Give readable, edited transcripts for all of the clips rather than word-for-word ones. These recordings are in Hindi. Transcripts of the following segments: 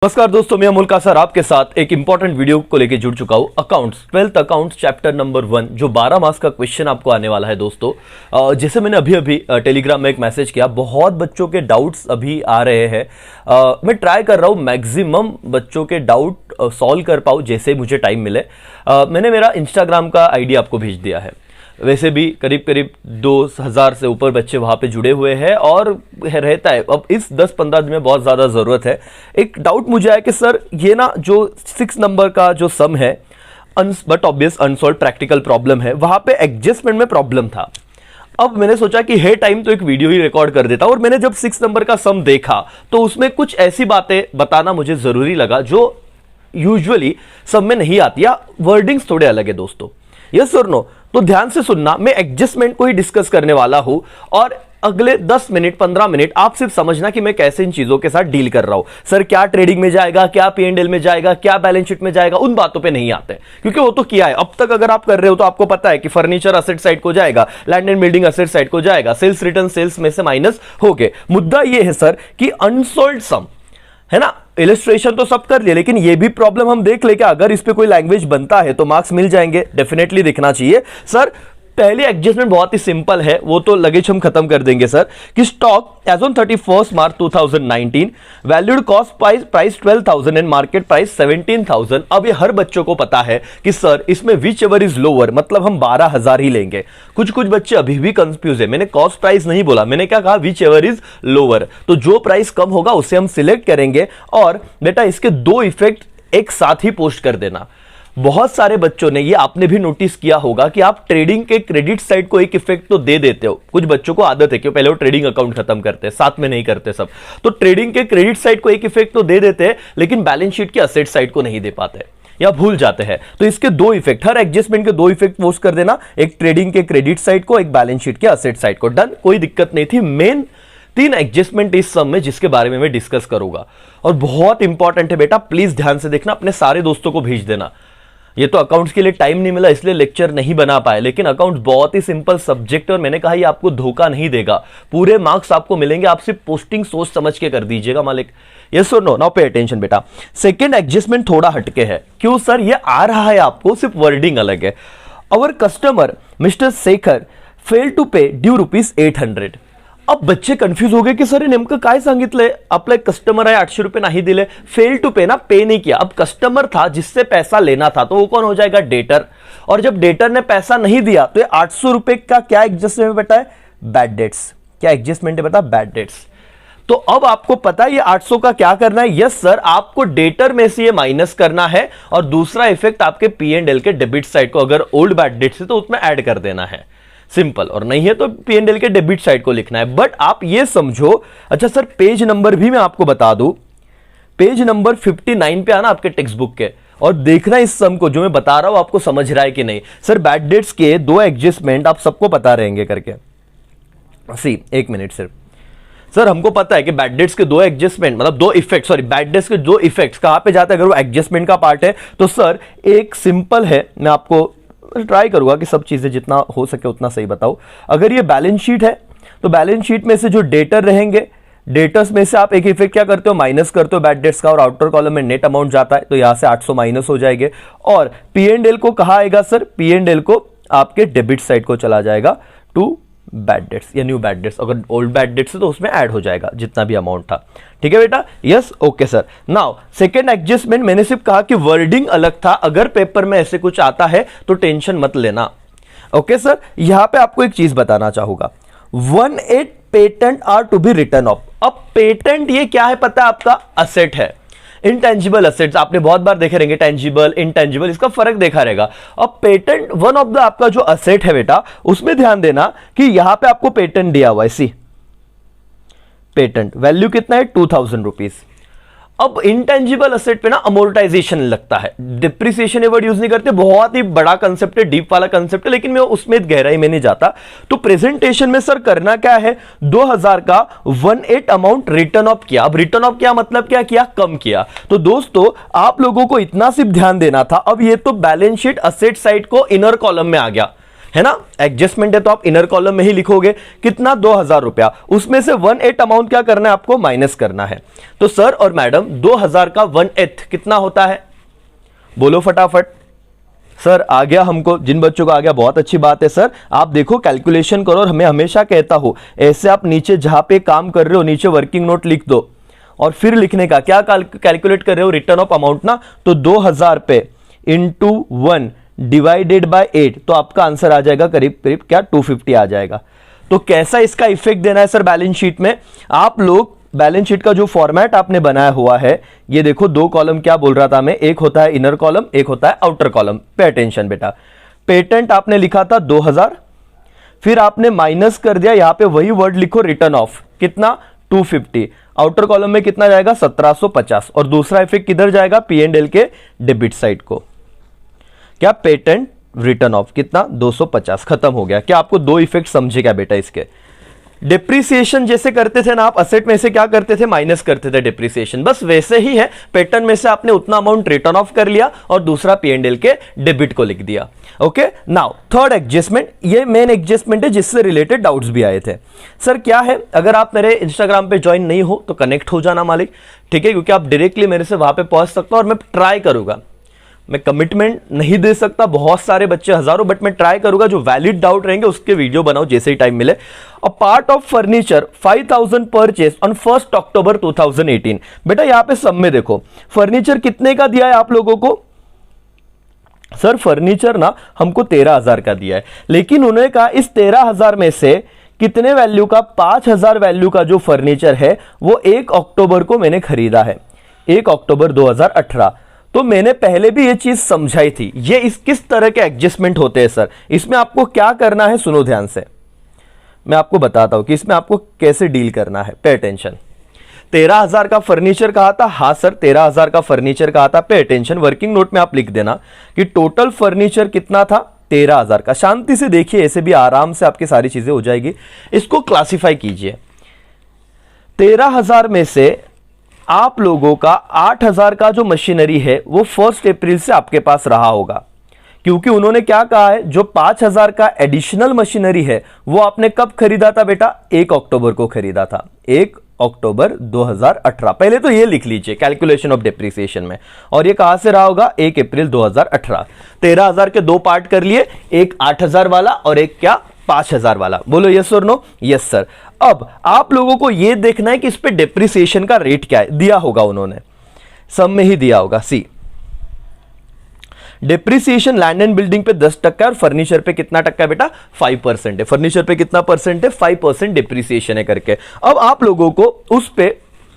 नमस्कार दोस्तों, मैं अमोल सर आपके साथ एक इंपॉर्टेंट वीडियो को लेकर जुड़ चुका हूं। Accounts 12th accounts chapter number 1 जो 12 मार्क्स का क्वेश्चन आपको आने वाला है दोस्तों। जैसे मैंने अभी टेलीग्राम में एक मैसेज किया, बहुत बच्चों के डाउट्स अभी आ रहे हैं। मैं ट्राई कर रहा हूं मैक्सिमम बच्चों के डाउट सॉल्व कर पाऊँ जैसे मुझे टाइम मिले। मैंने मेरा इंस्टाग्राम का आईडी आपको भेज दिया है। वैसे भी करीब करीब 2000 से ऊपर बच्चे वहां पे जुड़े हुए हैं और रहता है। अब इस 10-15 दिन में बहुत ज़्यादा ज़रूरत है। एक डाउट मुझे आया कि सर ये ना जो 6 नंबर का जो सम है but obvious unsolved practical problem है, वहां पे एडजस्टमेंट में प्रॉब्लम था। अब मैंने सोचा कि है टाइम तो एक वीडियो ही रिकॉर्ड कर देता, और मैंने जब 6 नंबर का सम देखा तो उसमें कुछ ऐसी बातें बताना मुझे ज़रूरी लगा जो यूजुअली सम में नहीं आती, या वर्डिंग्स थोड़े अलग है दोस्तों। यस और नो? तो ध्यान से सुनना, मैं एडजस्टमेंट को ही डिस्कस करने वाला हूं और अगले 10 मिनट 15 मिनट आप सिर्फ समझना कि मैं कैसे इन चीजों के साथ डील कर रहा हूं। सर क्या ट्रेडिंग में जाएगा, क्या P&L में जाएगा, क्या बैलेंस शीट में जाएगा, उन बातों पे नहीं आते क्योंकि वो तो किया है अब तक। अगर आप कर रहे हो तो आपको पता है कि फर्नीचर असेट साइड को जाएगा, land and building asset side को जाएगा, सेल्स रिटर्न सेल्स में से माइनस हो गए। मुद्दा ये है सर कि अनसोल्ड सम है ना। इलस्ट्रेशन तो सब कर लिया, लेकिन ये भी प्रॉब्लम हम देख ले कि अगर इस पे कोई लैंग्वेज बनता है तो मार्क्स मिल जाएंगे, डेफिनेटली दिखना चाहिए। सर पहली एडजस्टमेंट बहुत ही सिंपल है, वो तो लगेज हम खत्म कर देंगे सर, कि stock as on 31 March 2019 valued cost price 12,000 and market price 17,000। अब ये हर बच्चों को पता है कि सर इसमें विच एवर इज लोअर, मतलब हम 12,000 ही लेंगे। कुछ बच्चे अभी भी कंफ्यूज है। मैंने कॉस्ट प्राइस नहीं बोला, मैंने क्या कहा, विच एवर इज लोअर। तो जो प्राइस कम होगा उसे हम सिलेक्ट करेंगे। और बेटा इसके 2 इफेक्ट एक साथ ही पोस्ट कर देना। बहुत सारे बच्चों ने, ये आपने भी नोटिस किया होगा कि आप ट्रेडिंग के क्रेडिट साइड को एक इफेक्ट तो दे देते हो। कुछ बच्चों को आदत है कि पहले वो ट्रेडिंग अकाउंट खत्म करते हैं, साथ में नहीं करते सब। तो ट्रेडिंग के क्रेडिट साइड को एक इफेक्ट तो दे देते हैं, लेकिन बैलेंस शीट के असेट साइड को नहीं दे पाते या भूल जाते हैं। तो इसके 2 इफेक्ट, हर एडजस्टमेंट के 2 इफेक्ट पोस्ट कर देना, एक ट्रेडिंग के क्रेडिट साइड को, एक बैलेंस शीट के असेट साइड को। डन, कोई दिक्कत नहीं थी। मेन 3 एडजस्टमेंट इस सम में जिसके बारे में मैं डिस्कस करूंगा और बहुत इंपॉर्टेंट है बेटा, प्लीज ध्यान से देखना, अपने सारे दोस्तों को भेज देना। ये तो अकाउंट्स के लिए टाइम नहीं मिला इसलिए लेक्चर नहीं बना पाए, लेकिन अकाउंट्स बहुत ही सिंपल सब्जेक्ट है और मैंने कहा ये आपको धोखा नहीं देगा। पूरे मार्क्स आपको मिलेंगे, आप सिर्फ पोस्टिंग सोच समझ के कर दीजिएगा मालिक। यस और नो? नाउ पे अटेंशन बेटा। सेकंड एडजस्टमेंट थोड़ा हटके है। क्यों सर? ये आ रहा है आपको, सिर्फ वर्डिंग अलग है। Our customer mister Shekhar fail to pay due ₹800। अब बच्चे कंफ्यूज हो गए कि सर नेमकं काय सांगितलंय, आपला एक कस्टमर आहे 800 रुपये नहीं दिले, फेल टू पे ना, पे नहीं किया। अब कस्टमर था जिससे पैसा लेना था, तो वो कौन हो जाएगा? डेटर। और जब डेटर ने पैसा नहीं दिया तो ये 800 रुपए का क्या एडजस्टमेंट बेटा है? Bad debts. क्या एडजस्टमेंट है बेटा? Bad debts. तो अब आपको पता है ये 800 का क्या करना है? यस सर, आपको डेटर में से ये माइनस करना है और दूसरा इफेक्ट आपके P&L के डेबिट साइड को, अगर ओल्ड बैड डेट्स है तो उसमें ऐड कर देना है, सिंपल। और नहीं है तो P&L के डेबिट साइड को लिखना है। बट आप ये समझो, अच्छा सर पेज नंबर भी मैं आपको बता दूं, पेज नंबर 59 पे आना आपके टेक्स्ट बुक के और देखना इस सम को जो मैं बता रहा हूं आपको समझ रहा है कि नहीं। सर बैड डेट्स के 2 एडजस्टमेंट आप सबको पता रहेंगे करके। एक मिनट सर हमको पता है कि बैड डेट्स के 2 एडजस्टमेंट, मतलब 2 इफेक्ट, सॉरी बैड डेट्स के 2 इफेक्ट्स कहां पे जाते हैं अगर वो एडजस्टमेंट का पार्ट है। तो सर एक सिंपल है, मैं आपको ट्राई करूंगा कि सब चीजें जितना हो सके उतना सही बताऊं। अगर ये बैलेंस शीट है तो बैलेंस शीट में से जो डेटर रहेंगे, डेटर्स में से आप एक इफेक्ट क्या करते हो? माइनस करते हो बैड डेट्स का, और आउटर कॉलम में नेट अमाउंट जाता है तो यहां से 800 माइनस हो जाएंगे। और P&L को कहा आएगा सर? P&L को आपके डेबिट साइड को चला जाएगा टू बैड डेट्स या न्यू बैड डेट्स। अगर ओल्ड बैड डेट्स है तो उसमें ऐड हो जाएगा जितना भी अमाउंट था। ठीक है बेटा? Yes, okay sir. Now second adjustment, मैंने सिर्फ कहा कि वर्डिंग अलग था, अगर पेपर में ऐसे कुछ आता है तो टेंशन मत लेना। ओके सर, यहां पे आपको एक चीज बताना चाहूंगा, 18 patent are to be written off. अब पेटेंट ये क्या है पता है? आपका असेट है। इंटेंजिबल असेट्स आपने बहुत बार देखे रहेंगे, टेंजिबल इंटेंजिबल, इसका फर्क देखा रहेगा। अब पेटेंट वन ऑफ द आपका जो असेट है बेटा, उसमें ध्यान देना कि यहां पे आपको पेटेंट दिया हुआ है। सी पेटेंट वैल्यू कितना है? 2000 रुपीज। अब इंटेंजिबल असेट पे ना अमोर्टाइजेशन लगता है, डिप्रिसिएशन वर्ड यूज नहीं करते, बहुत ही बड़ा कंसेप्ट है, डीप वाला कंसेप्ट है, लेकिन मैं उसमें गहराई में नहीं जाता। तो प्रेजेंटेशन में सर करना क्या है? 2000 का 18 अमाउंट रिटर्न ऑफ किया। अब रिटर्न ऑफ किया मतलब क्या किया? कम किया। तो दोस्तों आप लोगों को इतना सिर्फ ध्यान देना था। अब ये तो बैलेंस शीट असेट साइड को इनर कॉलम में आ गया, है ना, एडजस्टमेंट है तो आप इनर कॉलम में ही लिखोगे कितना 2000 रुपया, उसमें से 1/8 अमाउंट क्या करना है आपको माइनस करना है। तो सर और मैडम 2000 का 1/8 कितना होता है, बोलो फटाफट। सर आ गया हमको, जिन बच्चों को आ गया बहुत अच्छी बात है सर, आप देखो कैलकुलेशन करो। और हमें हमेशा कहता हूं ऐसे आप नीचे जहां पे काम कर रहे हो नीचे वर्किंग नोट लिख दो और फिर लिखने का क्या कैलकुलेट कर रहे हो, रिटर्न ऑफ अमाउंट ना, तो 2000 पे इंटू 1 डिवाइडेड बाय 8, तो आपका आंसर आ जाएगा करीब करीब क्या 250 आ जाएगा। तो कैसा इसका इफेक्ट देना है सर बैलेंस शीट में, आप लोग बैलेंस शीट का जो फॉर्मेट आपने बनाया हुआ है, ये देखो 2 कॉलम क्या बोल रहा था मैं, एक होता है इनर कॉलम, एक होता है आउटर कॉलम। पे अटेंशन बेटा, पेटेंट आपने लिखा था 2000, फिर आपने माइनस कर दिया, यहां पे वही वर्ड लिखो रिटर्न ऑफ कितना 250, आउटर कॉलम में कितना जाएगा 1750, और दूसरा इफेक्ट किधर जाएगा P&L के डेबिट साइड को, क्या पेटेंट रिटर्न ऑफ कितना 250, खत्म हो गया। क्या आपको 2 इफेक्ट समझे क्या बेटा इसके। डिप्रिसिएशन जैसे करते थे ना आप असेट में से क्या करते थे माइनस करते थे डिप्रिसिएशन, बस वैसे ही है, पैटर्न में से आपने उतना अमाउंट रिटर्न ऑफ कर लिया और दूसरा P&L के डेबिट को लिख दिया। ओके, नाउ थर्ड एडजस्टमेंट, ये मेन एडजस्टमेंट है जिससे रिलेटेड डाउट्स भी आए थे। सर क्या है, अगर आप मेरे इंस्टाग्राम पे ज्वाइन नहीं हो तो कनेक्ट हो जाना मालिक, ठीक है, क्योंकि आप डायरेक्टली मेरे से वहां पे पहुंच सकते हो और मैं ट्राई करूंगा, मैं कमिटमेंट नहीं दे सकता, बहुत सारे बच्चे हजारों, बट मैं ट्राई करूंगा जो वैलिड डाउट रहेंगे उसके वीडियो बनाओ जैसे ही टाइम मिले। A part of furniture 5000 purchase on 1 अक्टूबर 2018। बेटा यहां पे सब में देखो फर्नीचर कितने का दिया है आप लोगों को, सर फर्नीचर ना हमको 13000 का दिया है, लेकिन उन्होंने कहा इस 13000 में से कितने वैल्यू का, 5000 वैल्यू का जो फर्नीचर है वो 1 अक्टूबर को मैंने खरीदा है, 1 अक्टूबर 2018। तो मैंने पहले भी ये चीज समझाई थी, ये इस किस तरह के एडजस्टमेंट होते हैं सर, इसमें आपको क्या करना है, सुनो ध्यान से, मैं आपको बताता हूं कि इसमें आपको कैसे डील करना है। पे अटेंशन, 13000 का फर्नीचर कहा था, हाँ सर 13000 का फर्नीचर कहा था। पे अटेंशन, वर्किंग नोट में आप लिख देना कि टोटल फर्नीचर कितना था 13000 का। शांति से देखिए, ऐसे भी आराम से आपकी सारी चीजें हो जाएगी। इसको क्लासिफाई कीजिए, 13000 में से आप लोगों का 8000 का जो मशीनरी है वो 1 अप्रैल से आपके पास रहा होगा, क्योंकि उन्होंने क्या कहा है, जो 5000 का एडिशनल मशीनरी है वो आपने कब खरीदा था बेटा, 1 अक्टूबर को खरीदा था, 1 अक्टूबर 2018। पहले तो ये लिख लीजिए कैलकुलेशन ऑफ डिप्रिसिएशन में, और ये कहां से रहा होगा 1 अप्रैल 2018। 13000 के 2 पार्ट कर लिए, एक 8000 वाला और एक क्या 5000 वाला, बोलो यस और नो, यस सर। अब आप लोगों को यह देखना है कि इस पे डिप्रिसिएशन का रेट क्या है, दिया होगा उन्होंने, सब में ही दिया होगा। सी, डिप्रिसिएशन लैंड एंड बिल्डिंग पे 10% है और फर्नीचर पे कितना टक्का है बेटा 5% है। फर्नीचर पे कितना परसेंट है 5% डिप्रिसिएशन है करके। अब आप लोगों को उस पे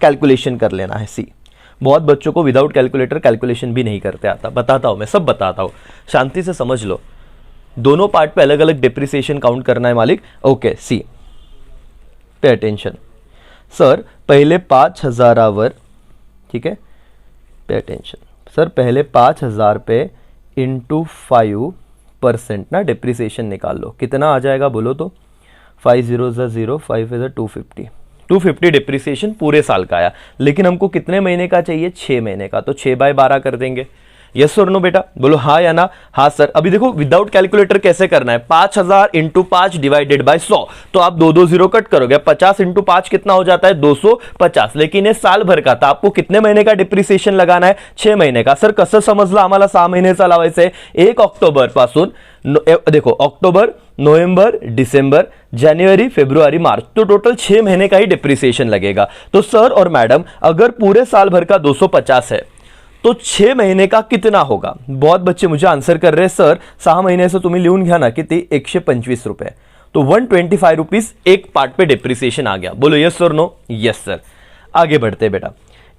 कैलकुलेशन कर लेना है। सी, बहुत बच्चों को विदाउट कैलकुलेटर कैलकुलेशन भी नहीं करते आता, बताता हूं मैं, सब बताता हूं, शांति से समझ लो। दोनों पार्ट पे अलग अलग डिप्रिसिएशन काउंट करना है मालिक। ओके, सी पे अटेंशन, सर पहले 5000 आवर, ठीक है, पे अटेंशन सर, पहले 5000 पे इंटू 5% ना डिप्रिसिएशन निकाल लो, कितना आ जाएगा बोलो तो, 5 0 0, 5 इज 250, 250 डिप्रिसिएशन पूरे साल का आया। लेकिन हमको कितने महीने का चाहिए, 6 महीने का, तो 6/12 कर देंगे। यस और नो बेटा, बोलो हाँ या ना। हाँ सर। अभी देखो विदाउट कैलकुलेटर कैसे करना है, 5000 इंटू 5 डिवाइडेड बाय 100, तो आप 2 0 कट करोगे, 50 इंटू 5 कितना हो जाता है 250। लेकिन ये साल भर का था, आपको कितने महीने का डिप्रिसिएशन लगाना है, 6 महीने का। सर कसं समजलं आम्हाला 6 महिन्याचा लावायचं आहे, 1 ऑक्टोबर पासून देखो अक्टूबर, नवंबर, दिसंबर, जनवरी, फरवरी, मार्च, तो टोटल 6 महीने का ही डिप्रिसिएशन लगेगा। तो सर और मैडम अगर पूरे साल भर का 250 है तो 6 महीने का कितना होगा। बहुत बच्चे मुझे आंसर कर रहे हैं सर 6 महिन्याचं तुम्ही लिहून घ्या ना, किती 125 रुपये, तो 125 रुपीज एक पार्ट पे डिप्रिसिएशन आ गया। बोलो यस और नो, यस सर। आगे बढ़ते बेटा,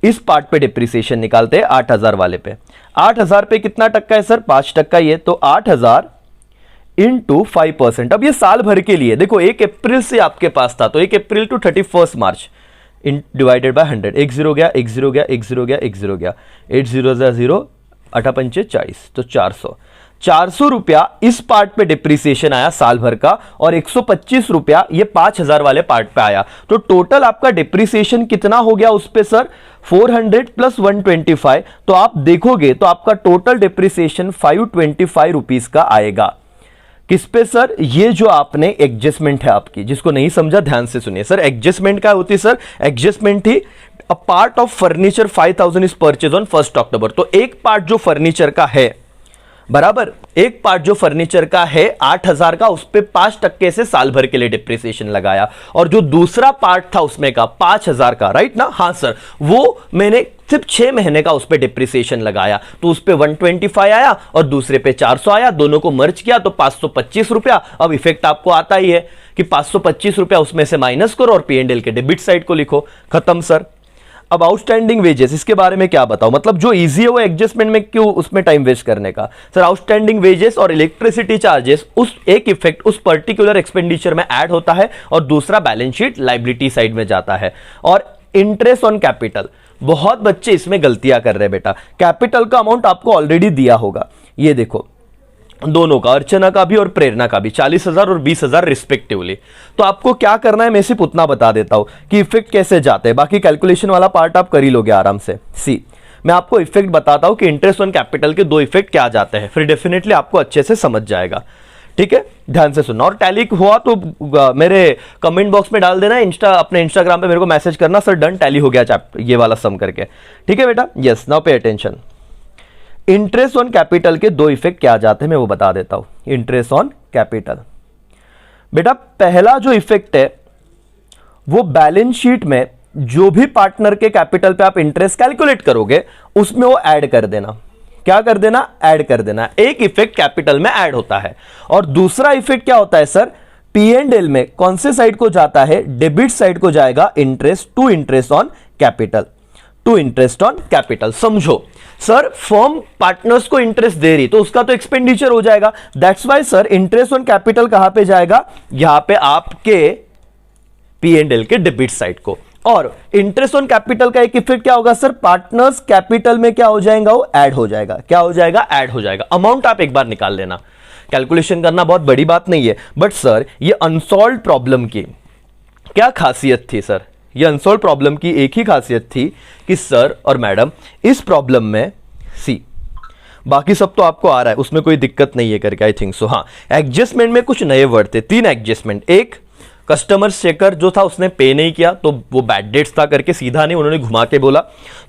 इस पार्ट पे डिप्रिसिएशन निकालते हैं 8000 वाले पे। 8000 पे कितना टक्का है सर, 5% ये, तो 8000 इंटू 5%। अब ये साल भर के लिए देखो 1 अप्रैल से आपके पास था, तो 1 अप्रैल टू 31 मार्च डिवाइडेड बाय 100, 1 0 गया, 1 0 गया, 1 0 गया, 1 0 गया, 8 0 0, 8 5 40, तो 400 रुपया इस पार्ट पे डिप्रिसिएशन आया साल भर का, और 125 रुपया ये 5000 वाले पार्ट पे आया। तो टोटल आपका डिप्रिसिएशन कितना हो गया उस पे सर, 400 प्लस 125, तो आप देखोगे तो आपका टोटल डिप्रिसिएशन 525 रुपीज का आएगा। किस पे सर? ये जो आपने एडजस्टमेंट है आपकी, जिसको नहीं समझा ध्यान से सुनिए सर। एडजस्टमेंट क्या होती है sir? Adjustment he a part of furniture 5000 is purchase on 1 अक्टूबर। तो एक पार्ट जो फर्नीचर का है, बराबर, एक पार्ट जो फर्नीचर का है 8000 का, उस पे 5% से साल भर के लिए डिप्रिसिएशन लगाया, और जो दूसरा पार्ट था उसमें का 5000 का, राइट ना? हाँ सर, वो मैंने सिर्फ 6 महीने का उस पे डिप्रिसिएशन लगाया, तो उस पे 125 आया और दूसरे पे 400 आया, दोनों को मर्ज किया तो 525 रुपया। अब इफेक्ट आपको आता ही है कि 525 रुपया उसमें से माइनस करो और P&L के डेबिट साइड को लिखो, खत्म सर। अब आउटस्टैंडिंग वेजेस, इसके बारे में क्या बताओ? मतलब जो इजी है वो एडजस्टमेंट में क्यों उसमें टाइम वेस्ट करने का? सर आउटस्टैंडिंग वेजेस और इलेक्ट्रिसिटी चार्जेस, उस एक इफेक्ट उस पर्टिकुलर एक्सपेंडिचर में ऐड होता है और दूसरा बैलेंस शीट लायबिलिटी साइड में जाता है। और इंटरेस्ट ऑन कैपिटल, बहुत बच्चे इसमें गलतियां कर रहे हैं बेटा। कैपिटल का अमाउंट आपको ऑलरेडी दिया होगा, ये देखो दोनों का, अर्चना का भी और प्रेरणा का भी 40,000 और 20,000 रिस्पेक्टिवली। तो आपको क्या करना है मैं सिर्फ उतना बता देता हूं कि इफेक्ट कैसे जाते हैं, बाकी कैलकुलेशन वाला पार्ट आप कर ही लोगे आराम से। सी, मैं आपको इफेक्ट बताता हूं कि इंटरेस्ट ऑन कैपिटल के 2 इफेक्ट क्या जाते हैं, फिर डेफिनेटली आपको अच्छे से समझ जाएगा। ठीक है, ध्यान से सुनना। और टैली हुआ तो मेरे कमेंट बॉक्स में डाल देना, अपने इंस्टाग्राम पे मेरे को मैसेज करना, सर डन, टैली हो गया चैप्टर ये वाला सम करके। ठीक है बेटा, yes, now pay attention. Interest on capital के 2 इफेक्ट क्या जाते हैं मैं वो बता देता हूं। इंटरेस्ट ऑन कैपिटल, बेटा पहला जो इफेक्ट है वो बैलेंस शीट में जो भी पार्टनर के कैपिटल पे आप इंटरेस्ट कैलकुलेट करोगे उसमें वो ऐड कर देना। क्या कर देना? ऐड कर देना। एक इफेक्ट कैपिटल में ऐड होता है। और दूसरा इफेक्ट क्या होता है सर? P&L में कौन से साइड को जाता है? डेबिट साइड को जाएगा interest to interest on capital, to interest on capital. समझो सर, फर्म पार्टनर्स को इंटरेस्ट दे रही तो उसका तो एक्सपेंडिचर हो जाएगा, that's why sir interest on capital कहां पे जाएगा? यहां पे आपके P&L के डेबिट साइड को। और इंटरेस्ट ऑन कैपिटल का एक इफेक्ट क्या होगा सर? पार्टनर्स कैपिटल में क्या हो जाएगा? वो ऐड हो जाएगा। क्या हो जाएगा? ऐड हो जाएगा। अमाउंट आप एक बार निकाल लेना, कैलकुलेशन करना बहुत बड़ी बात नहीं है। बट सर ये अनसॉल्व प्रॉब्लम की क्या खासियत थी सर? ये अनसॉल्व प्रॉब्लम की एक ही खासियत थी कि सर और मैडम इस प्रॉब्लम में सी, बाकी सब तो आपको आ रहा है, उसमें कोई दिक्कत नहीं है करके, आई थिंक सो। हाँ, एडजस्टमेंट में कुछ नए वर्ड थे, 3 एडजस्टमेंट। एक, कस्टमर चेकर जो था उसने पे नहीं किया तो वो बैड डेट्स था करके सीधा नहीं, उन्होंने घुमा के बोला।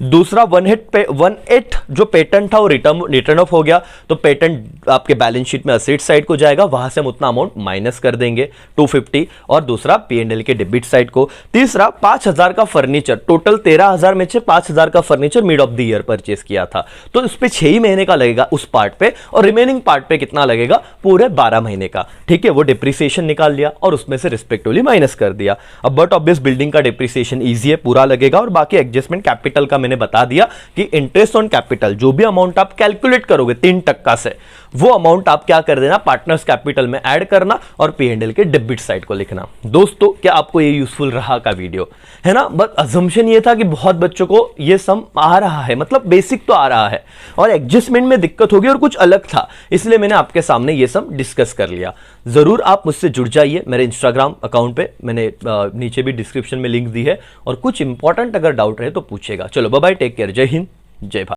दूसरा 1/8 जो पेटेंट था वो रिटर्न ऑफ हो गया, तो पेटेंट आपके बैलेंस शीट में असेट साइड को जाएगा, वहां से हम उतना अमाउंट माइनस कर देंगे 250, और दूसरा P&L के डेबिट साइड को। तीसरा 5000 का फर्नीचर, टोटल 13,000 में से 5000 का furniture mid of the year purchase किया था, तो उस पर 6 ही महीने का लगेगा उस पार्ट पे, और रिमेनिंग पार्ट पे कितना लगेगा? पूरे 12 महीने का। ठीक है, वो डिप्रिसिएशन निकाल लिया और उसमें से रिस्पेक्ट माइनस कर दिया। अब बट ऑब्वियस बिल्डिंग का डिप्रिसिएशन इजी है, पूरा लगेगा। और बाकी एडजस्टमेंट कैपिटल का मैंने बता दिया कि इंटरेस्ट ऑन कैपिटल जो भी अमाउंट आप कैलकुलेट करोगे 3% से, वो अमाउंट आप क्या कर देना? पार्टनर्स कैपिटल में ऐड करना और P&L के डेबिट साइड को लिखना। दोस्तों क्या आपको ये यूजफुल रहा का वीडियो? है ना? बट अजम्पशन ये था कि बहुत बच्चों को ये सम आ रहा है, मतलब बेसिक तो आ रहा है, और एडजस्टमेंट में दिक्कत होगी और कुछ अलग था, इसलिए मैंने आपके सामने ये सम डिस्कस कर लिया। जरूर आप मुझसे जुड़ जाइए मेरे इंस्टाग्राम अकाउंट पे, मैंने नीचे भी डिस्क्रिप्शन में लिंक दी है, और कुछ इंपॉर्टेंट अगर डाउट रहे तो पूछेगा। चलो बाय बाय, टेक केयर, जय हिंद, जय भारत।